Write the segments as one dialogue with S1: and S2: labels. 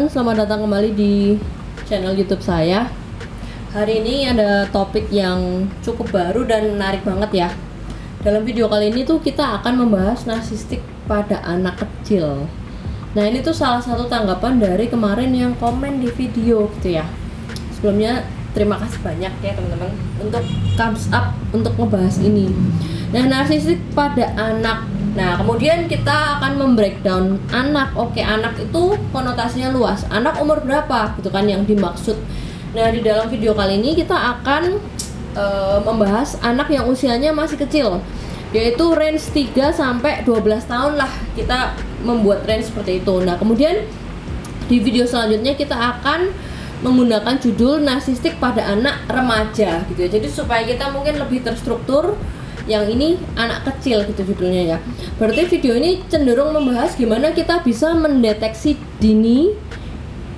S1: teman-teman, selamat datang kembali di channel YouTube saya. Hari ini ada topik yang cukup baru dan menarik banget ya. Dalam video kali ini tuh kita akan membahas narsistik pada anak kecil. Nah, ini tuh salah satu tanggapan dari kemarin yang komen di video gitu ya. Sebelumnya terima kasih banyak ya teman-teman untuk thumbs up untuk ngebahas ini. Nah, narsistik pada anak. Nah, kemudian kita akan membreakdown anak. Oke, anak itu konotasinya luas. Anak umur berapa gitu kan yang dimaksud. Nah, di dalam video kali ini kita akan membahas anak yang usianya masih kecil, yaitu range 3 sampai 12 tahun lah. Kita membuat range seperti itu. Nah, kemudian di video selanjutnya kita akan menggunakan judul narsistik pada anak remaja gitu ya. Jadi supaya kita mungkin lebih terstruktur. Yang ini anak kecil gitu judulnya ya. Berarti video ini cenderung membahas gimana kita bisa mendeteksi dini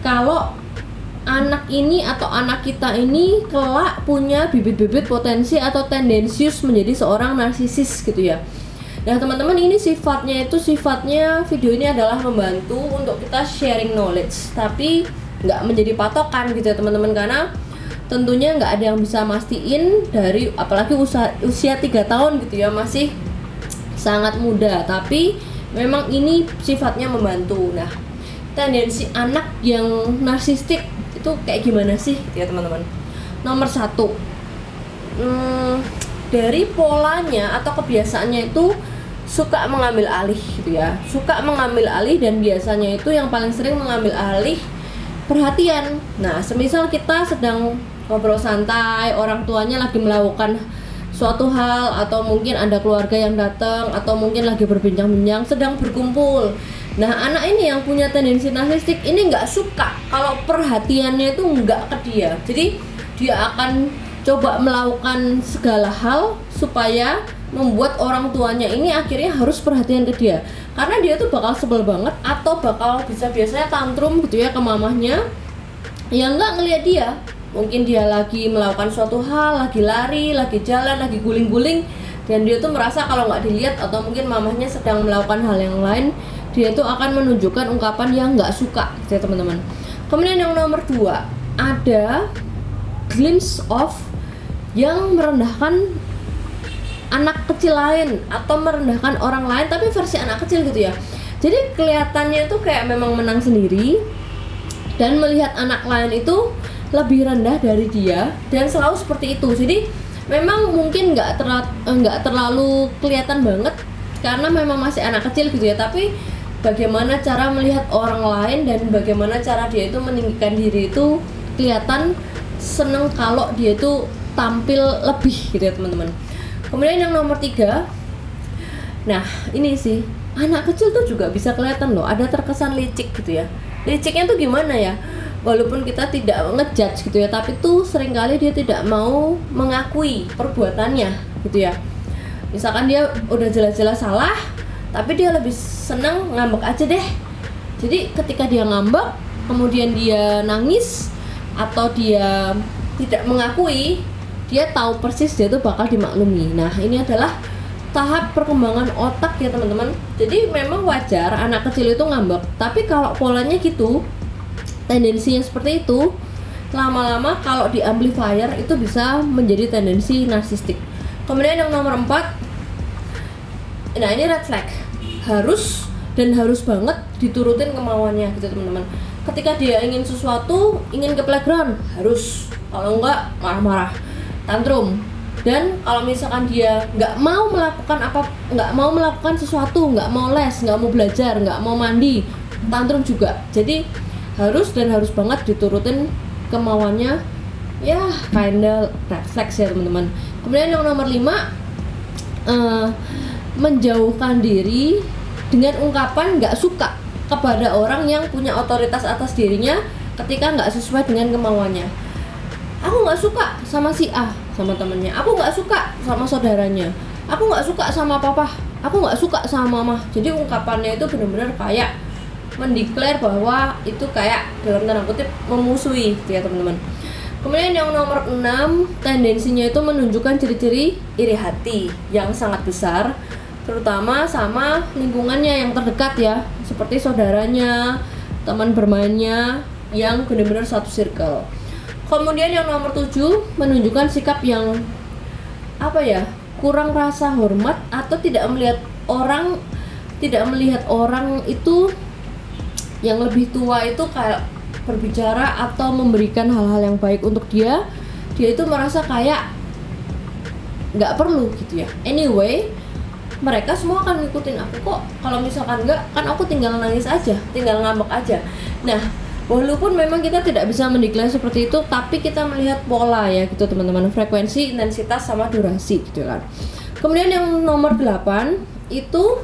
S1: kalau anak ini atau anak kita ini kelak punya bibit-bibit potensi atau tendensius menjadi seorang narsisis gitu ya. Nah teman-teman, ini sifatnya video ini adalah membantu untuk kita sharing knowledge, tapi nggak menjadi patokan gitu ya teman-teman, karena tentunya nggak ada yang bisa mastiin dari apalagi usia 3 tahun gitu ya, masih sangat muda, tapi memang ini sifatnya membantu. Nah, tendensi anak yang narsistik itu kayak gimana sih gitu ya teman-teman. Nomor 1, dari polanya atau kebiasaannya itu suka mengambil alih gitu ya, suka mengambil alih, dan biasanya itu yang paling sering mengambil alih perhatian. Nah, semisal kita sedang ngobrol santai, orang tuanya lagi melakukan suatu hal, atau mungkin ada keluarga yang datang, atau mungkin lagi berbincang-bincang, sedang berkumpul. Nah, anak ini yang punya tendensi narsistik ini nggak suka kalau perhatiannya itu nggak ke dia. Jadi dia akan coba melakukan segala hal supaya membuat orang tuanya ini akhirnya harus perhatian ke dia, karena dia tuh bakal sebel banget atau bakal biasanya tantrum gitu ya ke mamahnya yang nggak ngelihat dia. Mungkin dia lagi melakukan suatu hal, lagi lari, lagi jalan, lagi guling-guling, dan dia tuh merasa kalau nggak dilihat, atau mungkin mamahnya sedang melakukan hal yang lain, dia tuh akan menunjukkan ungkapan yang nggak suka gitu ya teman-teman. Kemudian yang nomor 2, ada glimpse of yang merendahkan anak kecil lain atau merendahkan orang lain, tapi versi anak kecil gitu ya. Jadi kelihatannya tuh kayak memang menang sendiri dan melihat anak lain itu lebih rendah dari dia, dan selalu seperti itu. Jadi memang mungkin nggak terlalu kelihatan banget karena memang masih anak kecil gitu ya, tapi bagaimana cara melihat orang lain dan bagaimana cara dia itu meninggikan diri itu kelihatan seneng kalau dia itu tampil lebih gitu ya teman-teman. Kemudian yang nomor 3, nah ini sih, anak kecil tuh juga bisa kelihatan loh, ada terkesan licik gitu ya. Liciknya tuh gimana ya? Walaupun kita tidak ngejudge gitu ya, tapi tuh seringkali dia tidak mau mengakui perbuatannya gitu ya. Misalkan dia udah jelas-jelas salah, tapi dia lebih senang ngambek aja deh. Jadi ketika dia ngambek, kemudian dia nangis atau dia tidak mengakui, dia tahu persis dia tuh bakal dimaklumi. Nah, ini adalah tahap perkembangan otak ya teman-teman. Jadi memang wajar anak kecil itu ngambek, tapi kalau polanya gitu, tendensinya seperti itu, lama-lama kalau di amplifier itu bisa menjadi tendensi narsistik. Kemudian yang nomor 4, nah ini red flag, harus banget diturutin kemauannya gitu teman-teman. Ketika dia ingin sesuatu, ingin ke playground, harus, kalau enggak marah-marah, tantrum. Dan kalau misalkan dia nggak mau melakukan sesuatu, nggak mau les, nggak mau belajar, nggak mau mandi, tantrum juga. Jadi harus banget diturutin kemauannya, ya kinda refleks ya teman-teman. Kemudian yang nomor 5, menjauhkan diri dengan ungkapan nggak suka kepada orang yang punya otoritas atas dirinya ketika nggak sesuai dengan kemauannya. Aku nggak suka sama si A, sama temennya. Aku nggak suka sama saudaranya. Aku nggak suka sama papa. Aku nggak suka sama mama. Jadi ungkapannya itu benar-benar kayak mendeklar bahwa itu kayak dalam tanda kutip memusuhi gitu ya teman-teman. Kemudian yang nomor 6, tendensinya itu menunjukkan ciri-ciri iri hati yang sangat besar, terutama sama lingkungannya yang terdekat ya, seperti saudaranya, teman bermainnya yang benar-benar satu circle. Kemudian yang nomor 7 menunjukkan sikap yang kurang rasa hormat atau tidak melihat orang itu yang lebih tua itu kayak berbicara atau memberikan hal-hal yang baik untuk dia itu merasa kayak nggak perlu gitu ya. Anyway, mereka semua akan ngikutin aku kok. Kalau misalkan enggak, kan aku tinggal nangis aja, tinggal ngambek aja. Nah, walaupun memang kita tidak bisa mendeklar seperti itu, tapi kita melihat pola ya gitu teman-teman, frekuensi, intensitas sama durasi gitu kan. Kemudian yang nomor 8 itu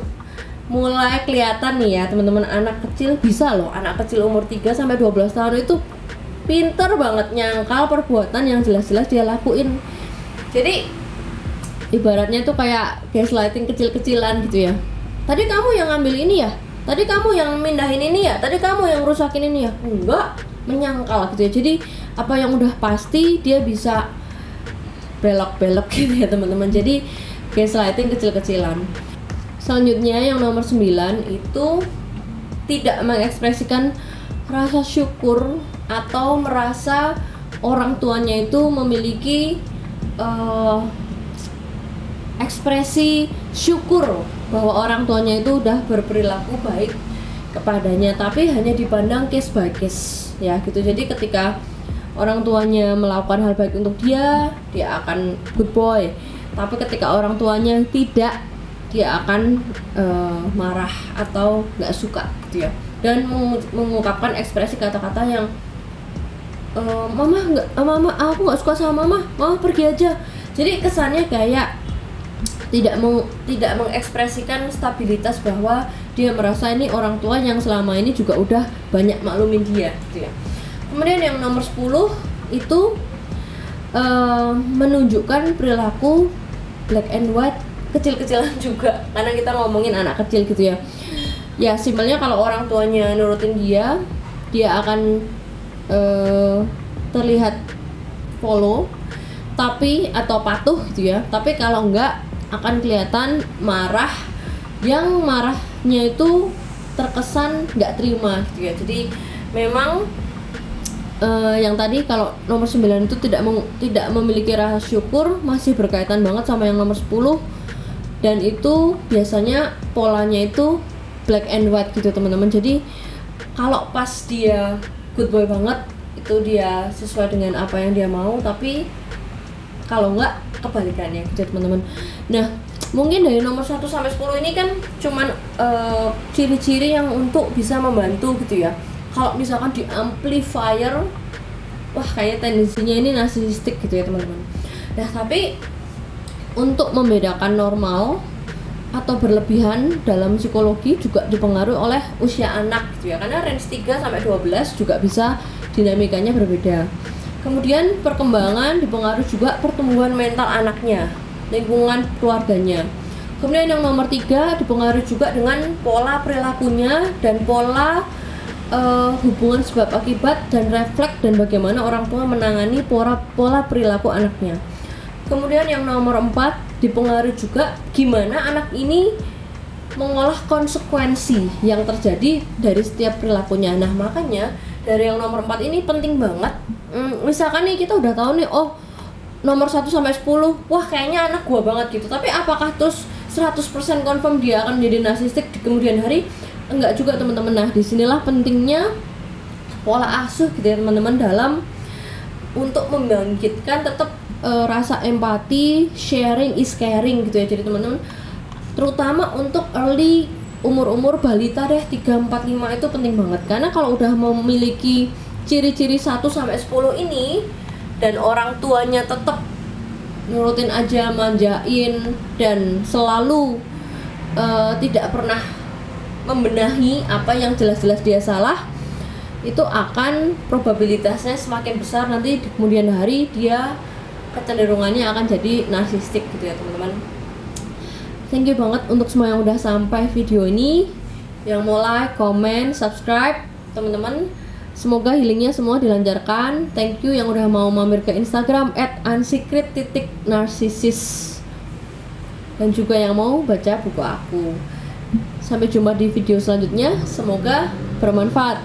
S1: mulai kelihatan nih ya teman-teman, anak kecil bisa loh, anak kecil umur 3 sampai 12 tahun itu pinter banget nyangkal perbuatan yang jelas-jelas dia lakuin. Jadi ibaratnya tuh kayak gaslighting kecil-kecilan gitu ya. Tadi kamu yang ngambil ini ya, tadi kamu yang mindahin ini ya, tadi kamu yang rusakin ini ya. Enggak, menyangkal gitu ya. Jadi apa yang udah pasti dia bisa belok-belok gitu ya teman-teman. Jadi gaslighting kecil-kecilan. Selanjutnya yang nomor 9 itu tidak mengekspresikan rasa syukur atau merasa orang tuanya itu memiliki ekspresi syukur bahwa orang tuanya itu udah berperilaku baik kepadanya, tapi hanya dipandang case by case ya gitu. Jadi ketika orang tuanya melakukan hal baik untuk dia akan good boy, tapi ketika orang tuanya tidak, dia akan marah atau nggak suka gitu ya, dan mengungkapkan ekspresi kata-kata yang mama aku nggak suka sama mama pergi aja. Jadi kesannya kayak tidak mengekspresikan stabilitas bahwa dia merasa ini orang tua yang selama ini juga udah banyak maklumin dia gitu ya. Kemudian yang nomor 10 itu menunjukkan perilaku black and white kecil-kecilan juga, karena kita ngomongin anak kecil gitu ya. Ya simpelnya kalau orang tuanya nurutin dia akan terlihat follow atau patuh gitu ya. Tapi kalau enggak akan kelihatan marah, yang marahnya itu terkesan nggak terima gitu ya. Jadi memang yang tadi kalau nomor 9 itu tidak memiliki rasa syukur masih berkaitan banget sama yang nomor 10, dan itu biasanya polanya itu black and white gitu teman-teman. Jadi kalau pas dia good boy banget itu dia sesuai dengan apa yang dia mau, tapi kalau enggak kebalikannya gitu teman-teman. Nah, mungkin dari nomor 1 sampai 10 ini kan cuman ciri-ciri yang untuk bisa membantu gitu ya. Kalau misalkan di amplifier, wah kayaknya tendensinya ini narsisistik gitu ya teman-teman. Nah, tapi untuk membedakan normal atau berlebihan dalam psikologi juga dipengaruhi oleh usia anak gitu ya. Karena range 3 sampai 12 juga bisa dinamikanya berbeda. Kemudian perkembangan dipengaruhi juga pertumbuhan mental anaknya, lingkungan keluarganya. Kemudian yang nomor 3 dipengaruhi juga dengan pola perilakunya dan pola hubungan sebab akibat dan refleks dan bagaimana orang tua menangani pola perilaku anaknya. Kemudian yang nomor 4 dipengaruhi juga gimana anak ini mengolah konsekuensi yang terjadi dari setiap perilakunya. Nah makanya dari yang nomor 4 ini penting banget. Misalkan nih kita udah tahu nih, oh nomor 1 sampai 10, wah kayaknya anak gua banget gitu. Tapi apakah terus 100% confirm dia akan menjadi narsistik di kemudian hari? Enggak juga teman-teman. Nah disinilah pentingnya pola asuh gitu ya teman-teman, dalam untuk membangkitkan tetap rasa empati, sharing is caring gitu ya. Jadi teman-teman, terutama untuk early umur balita deh, 3, 4, 5 itu penting banget. Karena kalau udah memiliki ciri-ciri 1 sampai 10 ini dan orang tuanya tetap nurutin aja, manjain dan selalu tidak pernah membenahi apa yang jelas-jelas dia salah, itu akan probabilitasnya semakin besar nanti di kemudian hari dia kecenderungannya akan jadi narsistik gitu ya teman-teman. Thank you banget untuk semua yang udah sampai video ini, yang mau like, comment, subscribe teman-teman. Semoga healingnya semua dilancarkan. Thank you yang udah mau mampir ke Instagram @unsecret.narcissus, dan juga yang mau baca buku aku. Sampai jumpa di video selanjutnya, semoga bermanfaat.